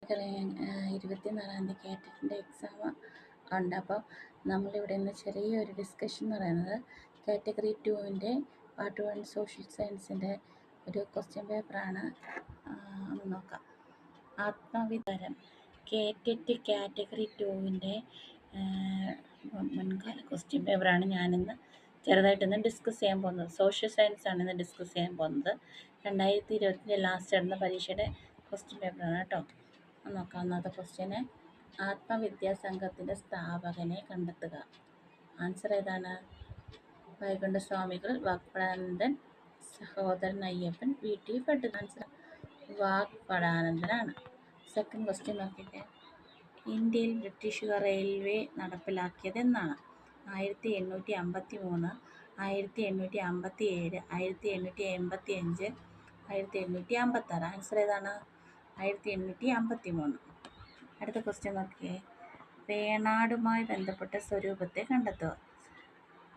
മക്കളെ 24-ാം തീയതി കാറ്ററ്റിൻ്റെ എക്സാം ഉണ്ട്. അപ്പോൾ നമ്മളിവിടെ നിന്ന് ചെറിയൊരു ഡിസ്കഷൻ എന്ന് പറയുന്നത് കാറ്റഗറി 2-ൻ്റെ പാർട്ട് 1 സോഷ്യൽ സയൻസിൻ്റെ ഒരു ക്വസ്റ്റ്യൻ പേപ്പറാണ്. ഒന്ന് നോക്കാം. ആത്മവികാരം കാറ്ററ്റ് കാറ്റഗറി 2-ൻ്റെ മുൻകാല ക്വസ്റ്റ്യൻ പേപ്പറാണ് ഞാനിന്ന് ചെറുതായിട്ടൊന്ന് ഡിസ്കസ് ചെയ്യാൻ പോകുന്നത്. സോഷ്യൽ സയൻസ് ആണ് ഇന്ന് ഡിസ്കസ് ചെയ്യാൻ പോകുന്നത്. 2020 ലാസ്റ്റ് നടന്ന പരീക്ഷയുടെ ക്വസ്റ്റ്യൻ പേപ്പറാണ് കേട്ടോ. നോക്കാം. ഒന്നാമത്തെ ക്വസ്റ്റ്യന്, ആത്മവിദ്യാസംഘത്തിൻ്റെ സ്ഥാപകനെ കണ്ടെത്തുക. ആൻസർ ഏതാണ്? വൈകുണ്ഠസ്വാമികൾ, വാഗ്ഭടാനന്ദൻ, സഹോദരൻ അയ്യപ്പൻ, VT ഭട്ടതിരി. ആൻസർ വാഗ്ഭടാനന്ദനാണ്. സെക്കൻഡ് ക്വസ്റ്റ്യൻ നോക്കിയിട്ട്, ഇന്ത്യയിൽ ബ്രിട്ടീഷുകാർ റെയിൽവേ നടപ്പിലാക്കിയത് എന്നാണ്? 1853, 1857, 1885, 1856. ആൻസർ ഏതാണ്? 1853. അടുത്ത ക്വസ്റ്റ്യൻ നോക്കിയേ. വേണാടുമായി ബന്ധപ്പെട്ട സ്വരൂപത്തെ കണ്ടെത്തുക.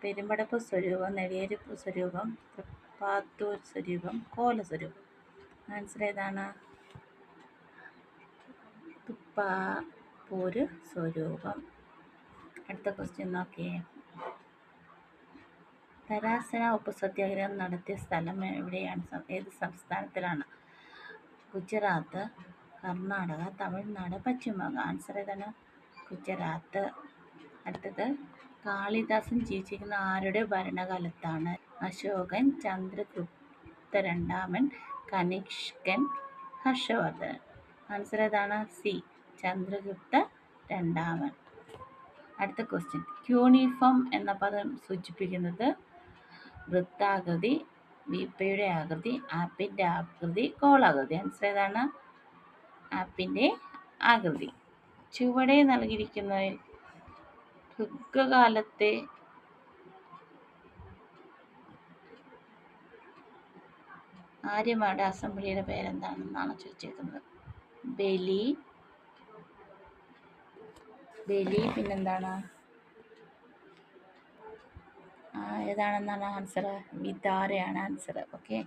പെരുമ്പടപ്പ് സ്വരൂപം, നെടിയരിപ്പ് സ്വരൂപം, തൃപ്പാത്തൂർ സ്വരൂപം, കോല സ്വരൂപം. ആൻസർ ഏതാണ്? തൃപ്പാപ്പൂര് സ്വരൂപം. അടുത്ത ക്വസ്റ്റ്യൻ നോക്കിയേ. ധരാസന ഉപ്പ് സത്യാഗ്രഹം നടത്തിയ സ്ഥലം എവിടെയാണ്? ഏത് സംസ്ഥാനത്തിലാണ്? ഗുജറാത്ത്, കർണാടക, തമിഴ്നാട്, പശ്ചിമബംഗാൾ. ആൻസർ ഏതാണ്? ഗുജറാത്ത്. അടുത്തത്, കാളിദാസൻ ജീവിച്ചിരിക്കുന്ന ആരുടെ ഭരണകാലത്താണ്? അശോകൻ, ചന്ദ്രഗുപ്ത രണ്ടാമൻ, കനിഷ്കൻ, ഹർഷവർദ്ധൻ. ആൻസർ ഏതാണ്? സി, ചന്ദ്രഗുപ്ത രണ്ടാമൻ. അടുത്ത ക്വസ്റ്റ്യൻ, ക്യൂണിഫോം എന്ന പദം സൂചിപ്പിക്കുന്നത്? വൃത്താകൃതി, വീപ്പയുടെ ആകൃതി, ആപ്പിൻ്റെ ആകൃതി, ഗോളാകൃതി. ആൻസർ ഏതാണ്? ആപ്പിൻ്റെ ആകൃതി. ചുവടെ നൽകിയിരിക്കുന്നതിൽ ഋഗ്കാലത്തെ ആര്യന്മാരുടെ അസംബ്ലിയുടെ പേരെന്താണെന്നാണ് ചോദിച്ചേക്കുന്നത്. ബലി, പിന്നെന്താണ്? ഏതാണെന്നാണ് ആൻസർ? വിദാരയാണ് ആൻസർ. ഓക്കെ.